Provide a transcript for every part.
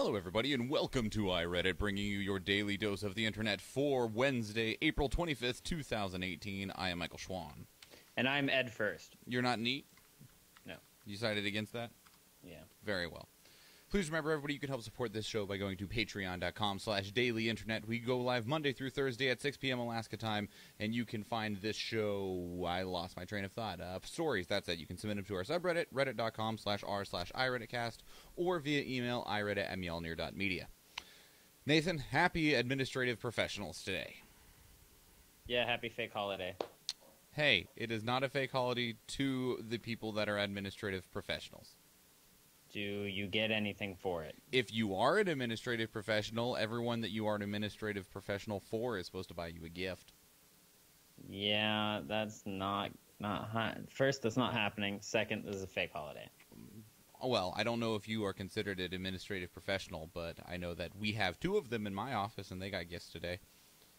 Hello, everybody, and welcome to iReadit, bringing you your daily dose of the internet for Wednesday, April 25th, 2018. I am Michael Schwahn. And I'm Ed First. You're not neat? No. You decided against that? Yeah. Very well. Please remember, everybody, you can help support this show by going to patreon.com/dailyinternet. We go live Monday through Thursday at 6 p.m. Alaska time, and you can find this show, I lost my train of thought, stories, that's it. You can submit them to our subreddit, reddit.com/r/iRedditcast, or via email, iReddit@mjolnir.media. Nathan, happy administrative professionals today. Yeah, happy fake holiday. Hey, it is not a fake holiday to the people that are administrative professionals. Do you get anything for it? If you are an administrative professional, everyone that you are an administrative professional for is supposed to buy you a gift. Yeah, that's not first, that's not happening. Second, this is a fake holiday. Well, I don't know if you are considered an administrative professional, but I know that we have two of them in my office, and they got gifts today.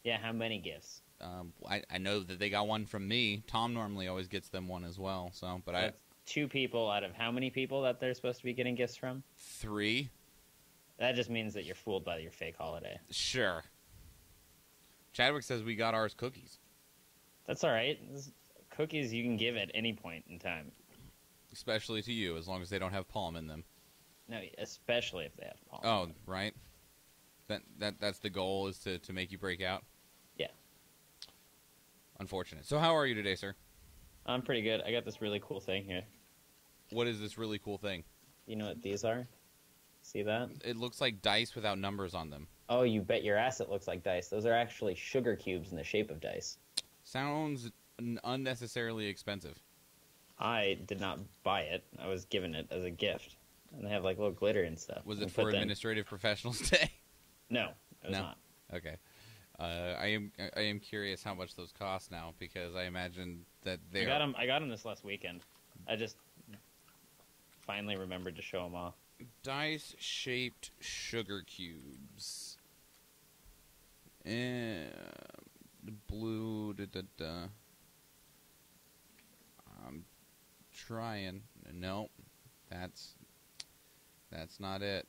Yeah, how many gifts? I know that they got one from me. Tom normally always gets them one as well. So, but That's two people out of how many people that they're supposed to be getting gifts from? 3. That just means that you're fooled by your fake holiday. Sure. Chadwick says we got ours cookies. That's all right. Cookies you can give at any point in time. Especially to you, as long as they don't have palm in them. No, especially if they have palm. Oh, right. That's the goal, is to make you break out? Yeah. Unfortunate. So how are you today, sir? I'm pretty good. I got this really cool thing here. What is this really cool thing? You know what these are? See that? It looks like dice without numbers on them. Oh, you bet your ass it looks like dice. Those are actually sugar cubes in the shape of dice. Sounds unnecessarily expensive. I did not buy it. I was given it as a gift. And they have like little glitter and stuff. Was it for Administrative Professionals Day? No, it was not. Okay. I am curious how much those cost now, because I imagine that they I got them this last weekend. I just finally remembered to show them off. Dice-shaped sugar cubes. And blue. I'm trying. No, that's not it.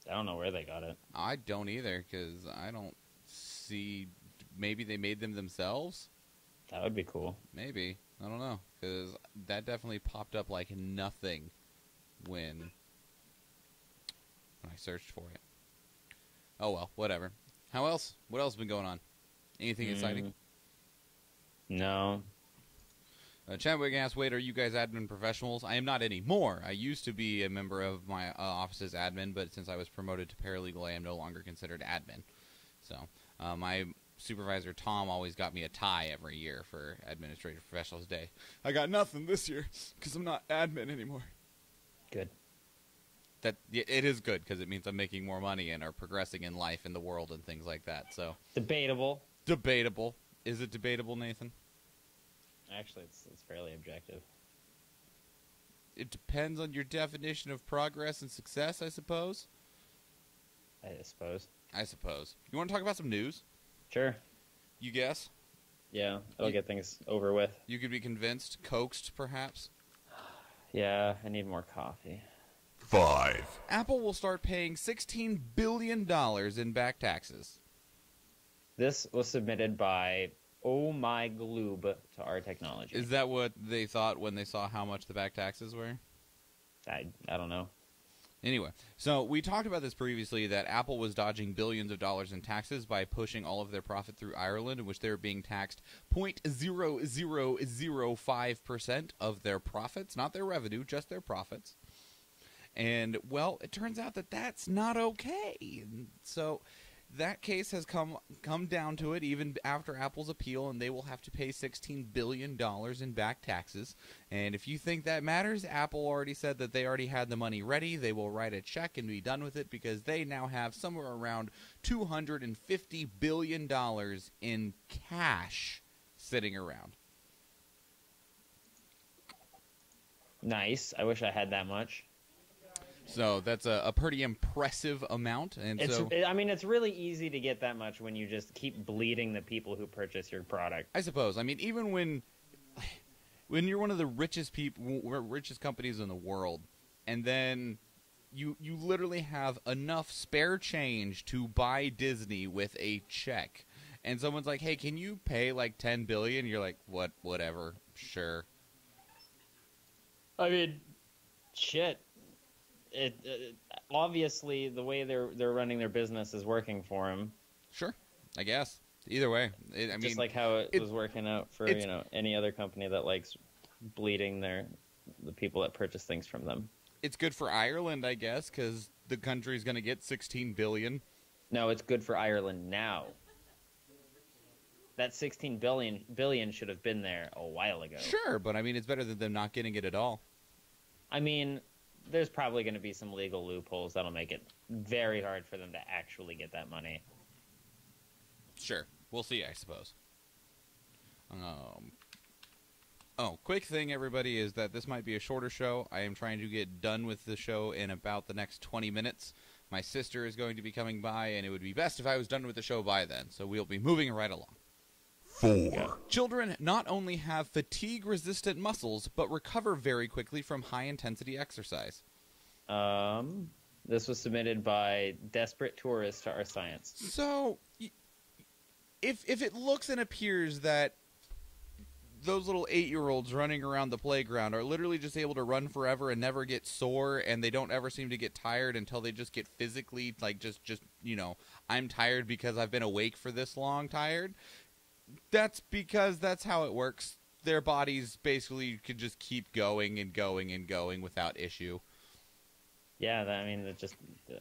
I don't know where they got it. I don't either, because I don't see. Maybe they made them themselves? That would be cool. Maybe. I don't know, because that definitely popped up like nothing when I searched for it. Oh well, whatever. How else? What else has been going on? Anything exciting? No. Chadwick asked, wait, are you guys admin professionals? I am not anymore. I used to be a member of my office's admin, but since I was promoted to paralegal, I am no longer considered admin. So my supervisor, Tom, always got me a tie every year for Administrative Professionals Day. I got nothing this year because I'm not admin anymore. Good. It is good, because it means I'm making more money and are progressing in life, in the world, and things like that. So Debatable. Debatable. Is it debatable, Nathan? Actually, it's fairly objective. It depends on your definition of progress and success, I suppose. I suppose. You want to talk about some news? Sure. You guess? Yeah, it'll get things over with. You could be convinced, coaxed, perhaps? Yeah, I need more coffee. 5. Apple will start paying $16 billion in back taxes. This was submitted by Oh My Gloob to our technology. Is that what they thought when they saw how much the back taxes were? I don't know. Anyway, so we talked about this previously, that Apple was dodging billions of dollars in taxes by pushing all of their profit through Ireland, in which they were being taxed 0.0005% of their profits, not their revenue, just their profits. And, well, it turns out that that's not okay. So that case has come down to it, even after Apple's appeal, and they will have to pay $16 billion in back taxes. And if you think that matters, Apple already said that they already had the money ready. They will write a check and be done with it, because they now have somewhere around $250 billion in cash sitting around. Nice. I wish I had that much. So that's a pretty impressive amount. And it's really easy to get that much when you just keep bleeding the people who purchase your product. I suppose. I mean, even when you're one of the richest companies in the world, and then you literally have enough spare change to buy Disney with a check. And someone's like, "Hey, can you pay like $10 billion?" You're like, "Whatever, sure." I mean, shit. It obviously the way they're running their business is working for them. Sure, I guess. Either way, Just like how it was working out for any other company that likes bleeding the people that purchase things from them. It's good for Ireland, I guess, because the country's going to get $16 billion. No, it's good for Ireland now. That $16 billion should have been there a while ago. Sure, but I mean, it's better than them not getting it at all. I mean, there's probably going to be some legal loopholes that'll make it very hard for them to actually get that money. Sure. We'll see, I suppose. Quick thing, everybody, is that this might be a shorter show. I am trying to get done with the show in about the next 20 minutes. My sister is going to be coming by, and it would be best if I was done with the show by then, so we'll be moving right along. 4. Children not only have fatigue-resistant muscles, but recover very quickly from high-intensity exercise. This was submitted by Desperate Tourists to Our Science. So, if it looks and appears that those little 8-year-olds running around the playground are literally just able to run forever and never get sore, and they don't ever seem to get tired until they just get physically, like, just I'm tired because I've been awake for this long tired, that's because that's how it works. Their bodies basically could just keep going and going and going without issue. Yeah,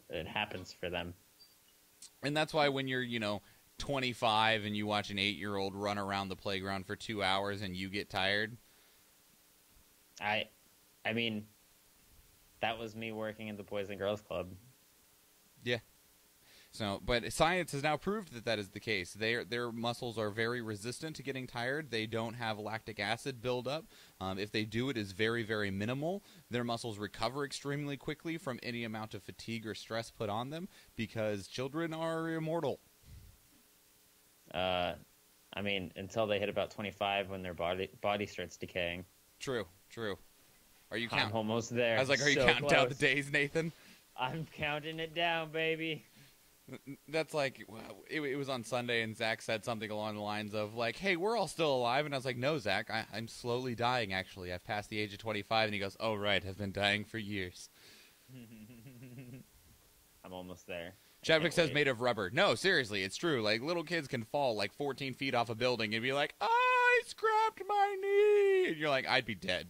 it happens for them. And that's why when you're, 25 and you watch an 8-year-old run around the playground for 2 hours and you get tired. I mean, that was me working at the Boys and Girls Club. Yeah. So, but science has now proved that is the case. Their muscles are very resistant to getting tired. They don't have lactic acid buildup. If they do, it is very, very minimal. Their muscles recover extremely quickly from any amount of fatigue or stress put on them because children are immortal. Until they hit about 25 when their body starts decaying. True. Are you I'm almost there. I was like, are you counting down the days, Nathan? I'm counting it down, baby. That's like, it was on Sunday, and Zach said something along the lines of, like, hey, we're all still alive. And I was like, no, Zach, I'm slowly dying, actually. I've passed the age of 25. And he goes, oh, right, I've been dying for years. I'm almost there. Chadwick says made of rubber. No, seriously, it's true. Like, little kids can fall, like, 14 feet off a building and be like, I scrapped my knee. And you're like, I'd be dead.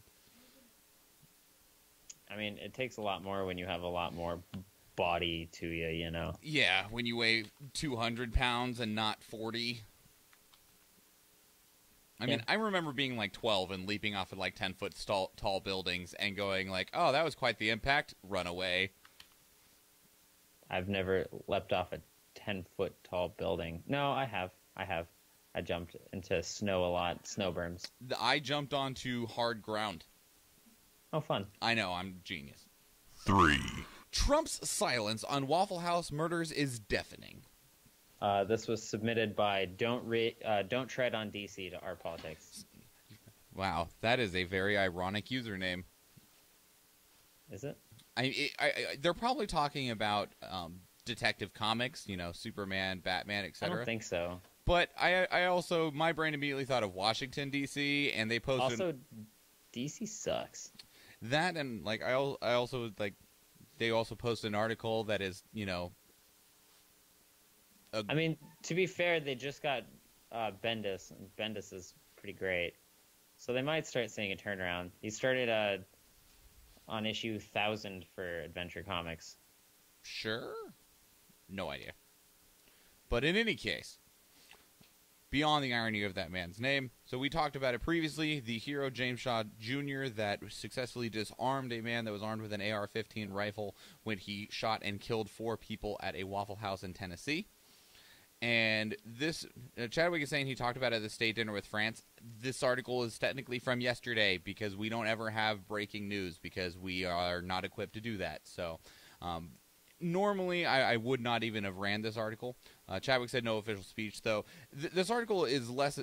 I mean, it takes a lot more when you have a lot more body to you, Yeah, when you weigh 200 pounds and not 40. I mean, I remember being like 12 and leaping off of like 10-foot tall buildings and going like, oh, that was quite the impact. Run away. I've never leapt off a 10-foot tall building. No, I have. I jumped into snow a lot, snow berms. I jumped onto hard ground. Oh, fun. I know, I'm genius. 3. Trump's silence on Waffle House murders is deafening. This was submitted by Don't Tread on DC to Our Politics. Wow, that is a very ironic username. Is it? They're probably talking about Detective Comics, Superman, Batman, etc. I don't think so. But I also, my brain immediately thought of Washington, D.C., and they posted... Also, D.C. sucks. That, and, like, I also, like, they also posted an article that is, I mean, to be fair, they just got Bendis, and Bendis is pretty great. So they might start seeing a turnaround. He started on issue 1000 for Adventure Comics. Sure? No idea. But in any case, beyond the irony of that man's name, so we talked about it previously, the hero James Shaw Jr. that successfully disarmed a man that was armed with an AR-15 rifle when he shot and killed 4 people at a Waffle House in Tennessee. And this, Chadwick is saying he talked about it at the state dinner with France. This article is technically from yesterday because we don't ever have breaking news because we are not equipped to do that. So normally I would not even have ran this article. Chadwick said no official speech, though. This article is less...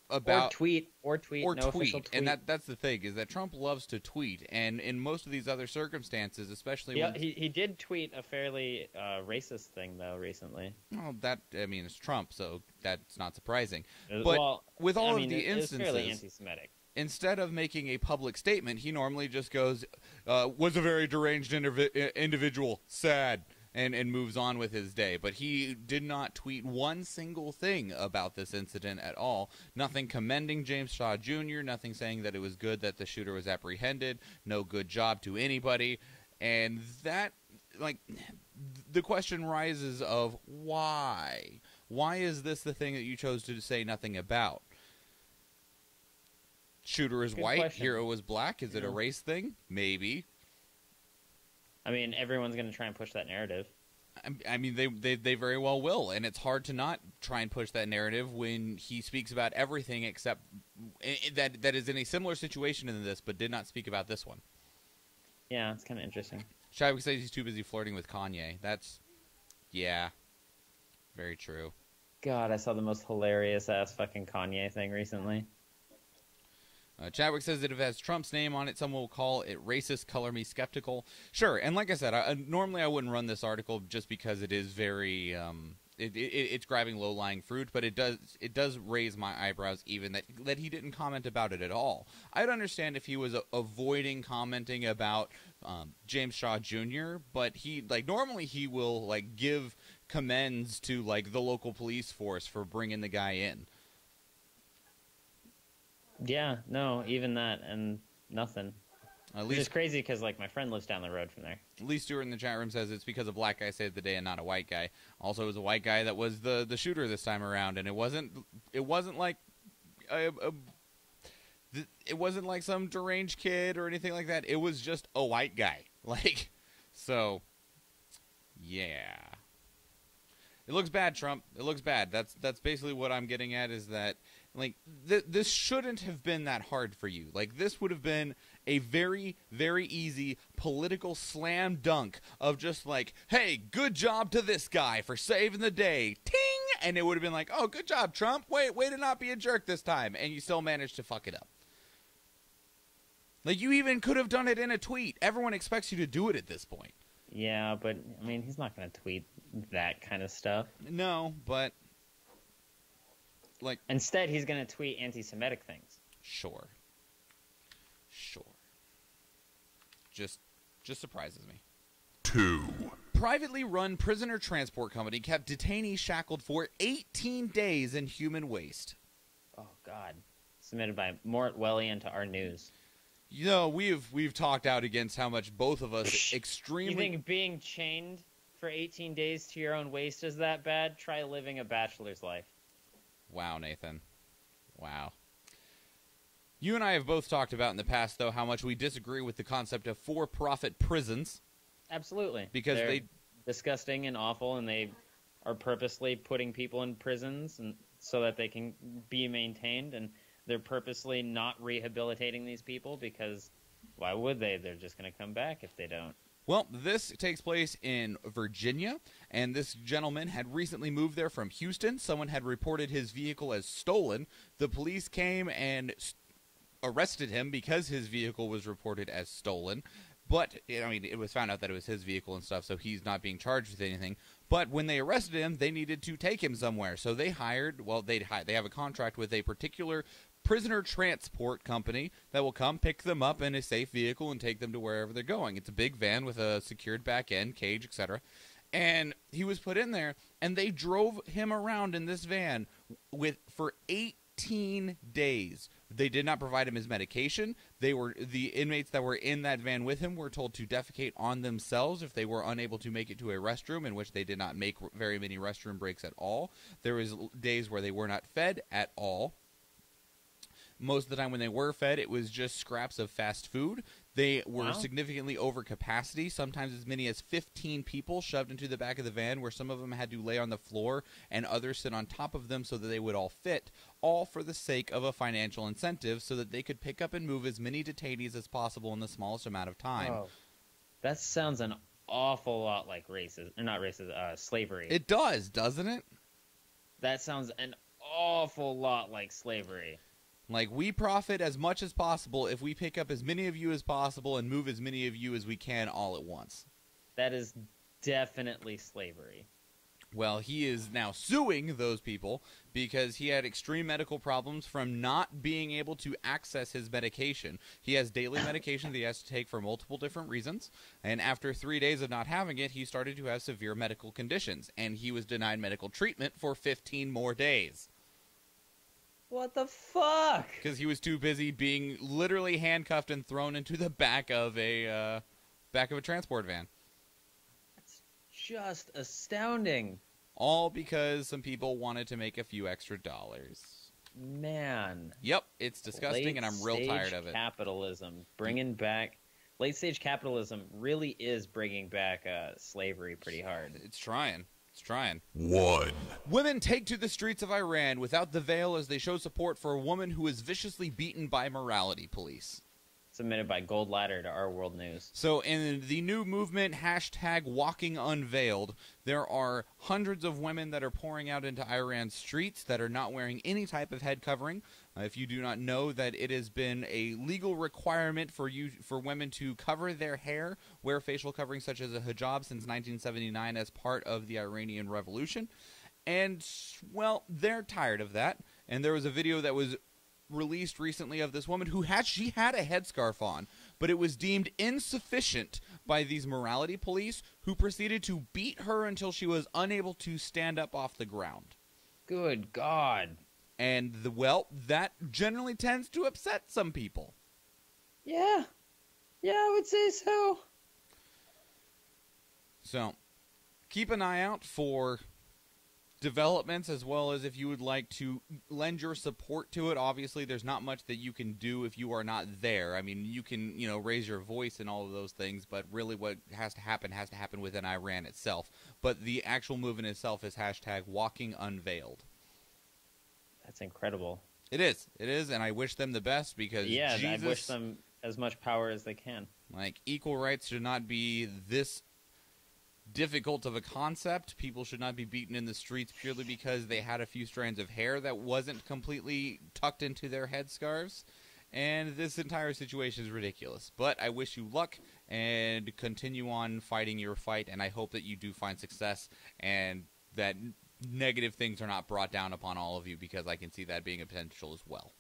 about or tweet, no official tweet. And that's the thing, is that Trump loves to tweet, and in most of these other circumstances, especially when he did tweet a fairly racist thing though recently. Well, it's Trump, so that's not surprising. But well, with all of the instances, it's fairly anti-Semitic. Instead of making a public statement, he normally just goes, "Was a very deranged individual, sad." And moves on with his day. But he did not tweet one single thing about this incident at all. Nothing commending James Shaw Jr., nothing saying that it was good that the shooter was apprehended, no good job to anybody. And that, the question rises of why? Why is this the thing that you chose to say nothing about? Shooter is white, question. Hero is black. Is it a race thing? Maybe. I mean, everyone's going to try and push that narrative. I mean, they very well will, and it's hard to not try and push that narrative when he speaks about everything except that is in a similar situation in this, but did not speak about this one. Yeah, it's kind of interesting. Chadwick says he's too busy flirting with Kanye. Yeah, very true. God, I saw the most hilarious-ass fucking Kanye thing recently. Chadwick says that if it has Trump's name on it, someone will call it racist, color me skeptical. Sure, and like I said, normally I wouldn't run this article just because it is very, it's grabbing low-lying fruit, but it does raise my eyebrows even that he didn't comment about it at all. I'd understand if he was avoiding commenting about James Shaw Jr., but normally he will give commends to the local police force for bringing the guy in. Yeah, no, even that, and nothing. Which is crazy because, my friend lives down the road from there. Lee Stewart in the chat room says it's because a black guy saved the day and not a white guy. Also, it was a white guy that was the shooter this time around, and it wasn't like it wasn't like some deranged kid or anything like that. It was just a white guy. So, yeah. It looks bad, Trump. It looks bad. That's basically what I'm getting at, is that this shouldn't have been that hard for you. This would have been a very, very easy political slam dunk of just hey, good job to this guy for saving the day. Ting! And it would have been oh, good job, Trump. Way to not be a jerk this time. And you still managed to fuck it up. You even could have done it in a tweet. Everyone expects you to do it at this point. Yeah, but, he's not going to tweet that kind of stuff. No, but... Instead, he's going to tweet anti-Semitic things. Sure. Just surprises me. 2. Privately run prisoner transport company kept detainees shackled for 18 days in human waste. Oh, God. Submitted by Mort Wellian to our news. We've talked out against how much both of us extremely... You think being chained for 18 days to your own waste is that bad? Try living a bachelor's life. Wow, Nathan. Wow. You and I have both talked about in the past, though, how much we disagree with the concept of for-profit prisons. Absolutely. Because they're disgusting and awful, and they are purposely putting people in prisons so that they can be maintained, and they're purposely not rehabilitating these people because why would they? They're just going to come back if they don't. Well, this takes place in Virginia, and this gentleman had recently moved there from Houston. Someone had reported his vehicle as stolen. The police came and arrested him because his vehicle was reported as stolen. But, it was found out that it was his vehicle and stuff, so he's not being charged with anything. But when they arrested him, they needed to take him somewhere. So they they have a contract with a particular prisoner transport company that will come pick them up in a safe vehicle and take them to wherever they're going. It's a big van with a secured back end, cage, etc. And he was put in there, and they drove him around in this van for 18 days. They did not provide him his medication. The inmates that were in that van with him were told to defecate on themselves if they were unable to make it to a restroom, in which they did not make very many restroom breaks at all. There was days where they were not fed at all. Most of the time when they were fed, it was just scraps of fast food. They were significantly over capacity, sometimes as many as 15 people shoved into the back of the van, where some of them had to lay on the floor and others sit on top of them so that they would all fit, all for the sake of a financial incentive so that they could pick up and move as many detainees as possible in the smallest amount of time. Oh, that sounds an awful lot like slavery. It does, doesn't it? That sounds an awful lot like slavery. Like, we profit as much as possible if we pick up as many of you as possible and move as many of you as we can all at once. That is definitely slavery. Well, he is now suing those people because he had extreme medical problems from not being able to access his medication. He has daily medication that he has to take for multiple different reasons, and after 3 days of not having it, he started to have severe medical conditions, and he was denied medical treatment for 15 more days. What the fuck? Because he was too busy being literally handcuffed and thrown into the back of a transport van. That's just astounding. All because some people wanted to make a few extra dollars. Man. Yep, it's disgusting, and I'm real tired of it. Capitalism. Bringing back... Late-stage capitalism really is bringing back slavery pretty hard. It's trying. It's trying. 1. Women take to the streets of Iran without the veil as they show support for a woman who is viciously beaten by morality police. Submitted by Gold Ladder to Our World News. So in the new movement, #WalkingUnveiled, there are hundreds of women that are pouring out into Iran's streets that are not wearing any type of head covering. If you do not know that it has been a legal requirement for women to cover their hair, wear facial coverings such as a hijab since 1979 as part of the Iranian Revolution. And, well, they're tired of that. And there was a video that was released recently of this woman who had a headscarf on, but it was deemed insufficient by these morality police who proceeded to beat her until she was unable to stand up off the ground. Good God. And that generally tends to upset some people. Yeah. Yeah, I would say so. So, keep an eye out for developments, as well as if you would like to lend your support to it. Obviously, there's not much that you can do if you are not there. I mean, you can, raise your voice and all of those things, but really what has to happen within Iran itself. But the actual movement itself is #WalkingUnveiled. That's incredible. It is, and I wish them the best because Jesus, I wish them as much power as they can. Like, equal rights should not be this difficult of a concept. People should not be beaten in the streets purely because they had a few strands of hair that wasn't completely tucked into their headscarves. And this entire situation is ridiculous. But I wish you luck and continue on fighting your fight, and I hope that you do find success and that negative things are not brought down upon all of you, because I can see that being a potential as well.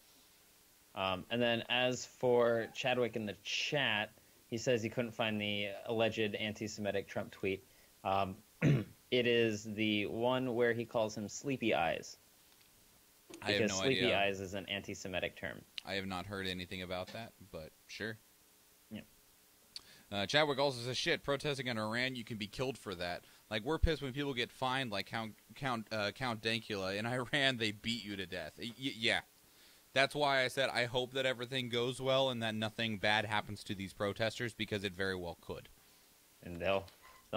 And then as for Chadwick in the chat, he says he couldn't find the alleged anti-Semitic Trump tweet. It is the one where he calls him Sleepy Eyes. I have no Sleepy idea. Eyes is an anti-Semitic term. I have not heard anything about that, but sure. Yeah. Chadwick also says, shit, protesting in Iran, you can be killed for that. Like, we're pissed when people get fined, like Count Dankula. In Iran, they beat you to death. Yeah. That's why I said I hope that everything goes well and that nothing bad happens to these protesters, because it very well could. And they'll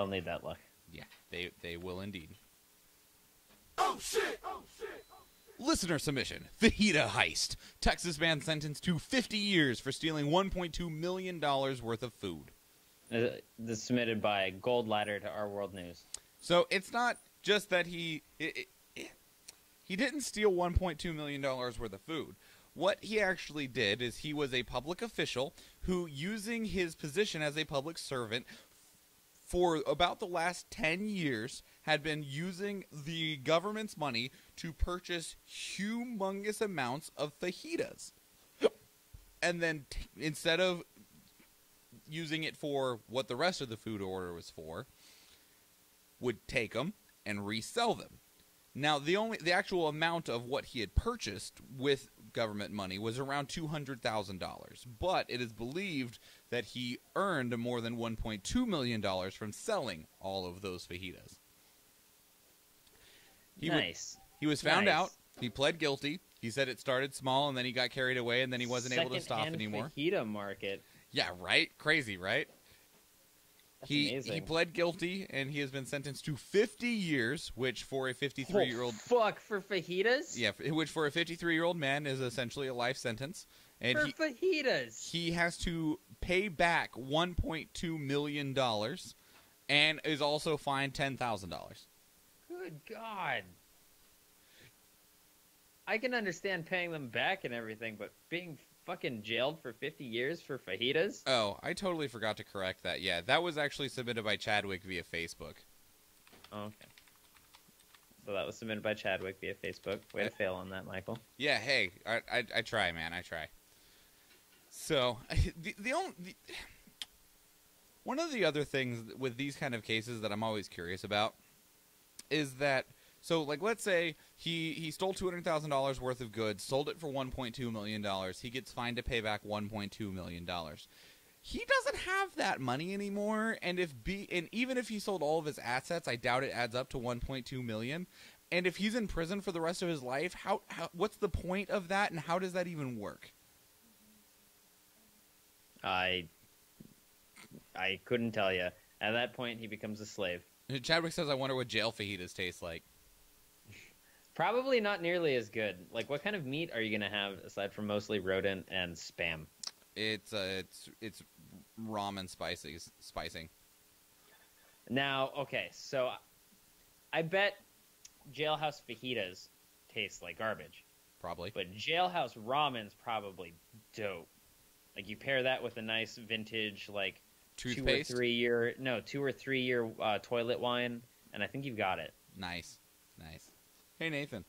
need that luck. Yeah, they will indeed. Oh shit! Oh shit! Listener submission. Fajita Heist. Texas man sentenced to 50 years for stealing $1.2 million worth of food. This is submitted by Gold Ladder to Our World News. So it's not just that he didn't steal $1.2 million worth of food. What he actually did is he was a public official who, using his position as a public servant for about the last 10 years, had been using the government's money to purchase humongous amounts of fajitas. And then instead of using it for what the rest of the food order was for, would take them and resell them. Now, the actual amount of what he had purchased with government money was around $200,000, but it is believed that he earned more than $1.2 million from selling all of those fajitas. He was found out. He pled guilty. He said it started small, and then he got carried away, and then he wasn't able to stop anymore. Fajita market. Yeah, right? Crazy, right? That's amazing. He pled guilty, and he has been sentenced to 50 years, which for a 53-year-old... fuck, for fajitas? Yeah, which for a 53-year-old man is essentially a life sentence. And fajitas? He has to pay back $1.2 million and is also fined $10,000. Good God. I can understand paying them back and everything, but being fucking jailed for 50 years for fajitas? Oh, I totally forgot to correct that. Yeah, that was actually submitted by Chadwick via Facebook. Oh, okay. So that was submitted by Chadwick via Facebook. Way to fail on that, Michael. Yeah, hey, I try, man, I try. So, one of the other things with these kind of cases that I'm always curious about is that, so, like, let's say he stole $200,000 worth of goods, sold it for $1.2 million. He gets fined to pay back $1.2 million. He doesn't have that money anymore, and even if he sold all of his assets, I doubt it adds up to $1.2 million. And if he's in prison for the rest of his life, what's the point of that, and how does that even work? I couldn't tell you. At that point, he becomes a slave. Chadwick says, I wonder what jail fajitas taste like. Probably not nearly as good. Like, what kind of meat are you going to have aside from mostly rodent and Spam? It's ramen spicing. Now, okay, so I bet jailhouse fajitas taste like garbage. Probably. But jailhouse ramen's probably dope. Like, you pair that with a nice vintage, like, Toothpaste? 2 or 3 year toilet wine, and I think you've got it. Nice. Hey, Nathan.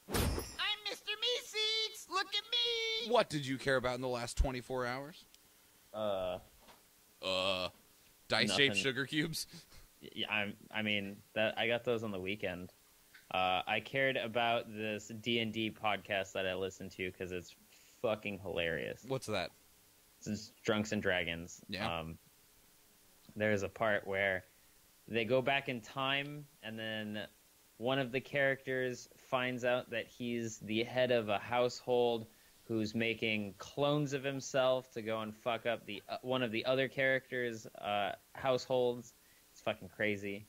I'm Mr. Meeseeks! Look at me! What did you care about in the last 24 hours? Dice-shaped Nothing. sugar cubes? Yeah, I got those on the weekend. I cared about this D&D podcast that I listened to because it's fucking hilarious. What's that? It's Drunks and Dragons. Yeah. There's a part where they go back in time, and then one of the characters finds out that he's the head of a household who's making clones of himself to go and fuck up one of the other characters' households. It's fucking crazy.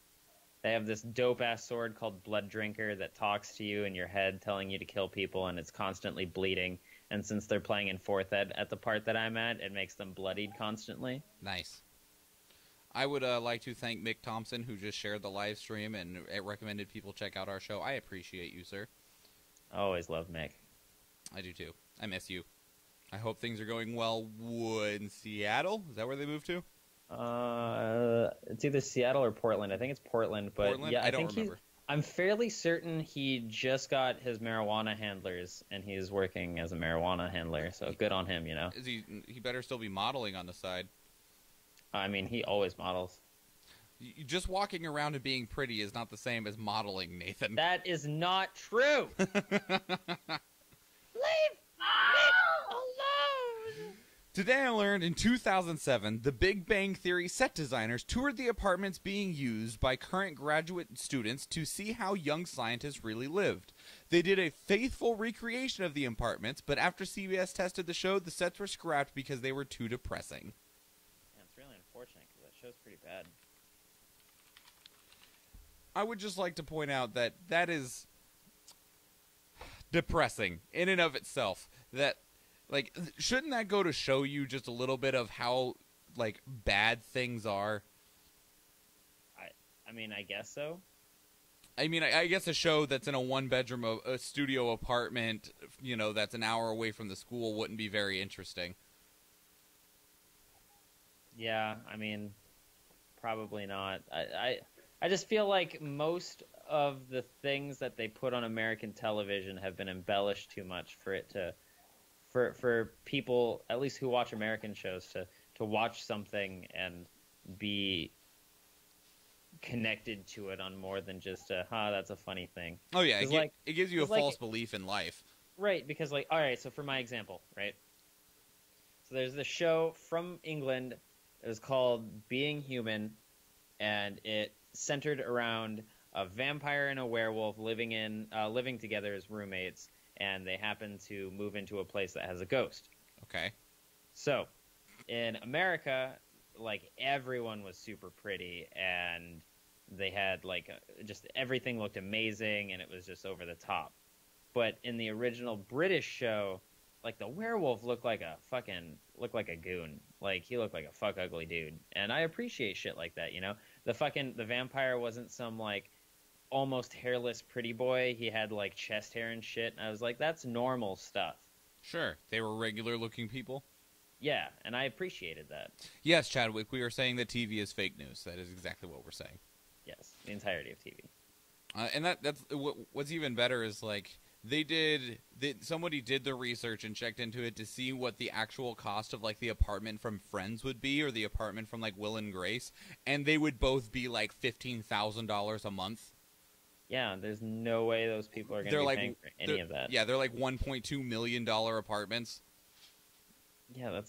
They have this dope-ass sword called Blood Drinker that talks to you in your head, telling you to kill people, and it's constantly bleeding. And since they're playing in 4th Ed at the part that I'm at, it makes them bloodied constantly. Nice. I would like to thank Mick Thompson, who just shared the live stream and recommended people check out our show. I appreciate you, sir. I always love Mick. I do, too. I miss you. I hope things are going well in Seattle. Is that where they moved to? It's either Seattle or Portland. I think it's Portland, but Portland? yeah, I don't remember. I'm fairly certain he just got his marijuana handlers, and he's working as a marijuana handler. So good on him, you know. He better still be modeling on the side. I mean, he always models. Just walking around and being pretty is not the same as modeling, Nathan. That is not true. Leave alone. Today I learned in 2007, the Big Bang Theory set designers toured the apartments being used by current graduate students to see how young scientists really lived. They did a faithful recreation of the apartments, but after CBS tested the show, the sets were scrapped because they were too depressing. Yeah, it's really unfortunate because that show's pretty bad. I would just like to point out that that is depressing in and of itself. That, like, shouldn't that go to show you just a little bit of how, like, bad things are? I mean, I guess so. I mean, I guess a show that's in a one-bedroom a studio apartment, you know, that's an hour away from the school wouldn't be very interesting. Yeah, I mean, probably not. I just feel like most of the things that they put on American television have been embellished too much for it to, for people, at least who watch American shows, to watch something and be connected to it on more than just that's a funny thing. Oh yeah, it gives you a false belief in life. Right, because, like, all right, so for my example, right? So there's this show from England. It was called Being Human, and it centered around a vampire and a werewolf living together as roommates, and they happen to move into a place that has a ghost. Okay. So, in America, like, everyone was super pretty, and they had, like, just everything looked amazing, and it was just over the top. But in the original British show, like, the werewolf looked like a goon. Like, he looked like a fuck ugly dude. And I appreciate shit like that, you know? The vampire wasn't some, like, almost hairless pretty boy. He had like chest hair and shit. And I was like, that's normal stuff. Sure, they were regular-looking people. Yeah, and I appreciated that. Yes, Chadwick, we are saying that TV is fake news. That is exactly what we're saying. Yes, the entirety of TV. And that's what's even better is like somebody did the research and checked into it to see what the actual cost of like the apartment from Friends would be or the apartment from like Will and Grace, and they would both be like $15,000 a month. Yeah, there's no way those people are going to be paying for any of that. Yeah, they're like $1.2 million apartments. Yeah,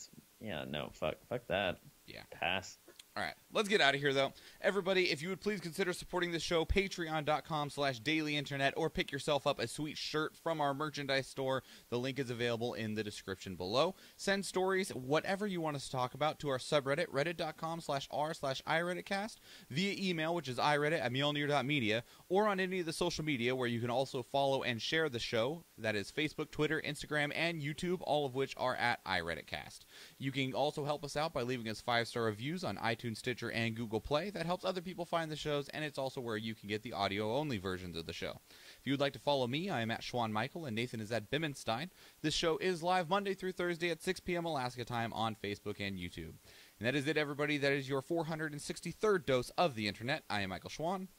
no, fuck that. Yeah. Pass. All right, let's get out of here, though. Everybody, if you would please consider supporting this show, patreon.com/dailyinternet, or pick yourself up a sweet shirt from our merchandise store. The link is available in the description below. Send stories, whatever you want us to talk about, to our subreddit, reddit.com/r/iReaditcast, via email, which is iReadit@mjolnir.media, or on any of the social media where you can also follow and share the show. That is Facebook, Twitter, Instagram, and YouTube, all of which are at iReaditcast. You can also help us out by leaving us 5-star reviews on iTunes, Stitcher, and Google Play. That helps other people find the shows, and it's also where you can get the audio-only versions of the show. If you would like to follow me, I am at Schwahn Michael, and Nathan is at Bimmenstein. This show is live Monday through Thursday at 6 p.m. Alaska time on Facebook and YouTube. And that is it, everybody. That is your 463rd dose of the Internet. I am Michael Schwahn.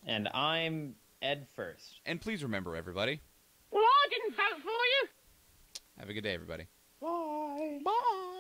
And I'm Ed First. And please remember, everybody. Well, I didn't vote for you. Have a good day, everybody. Bye. Bye.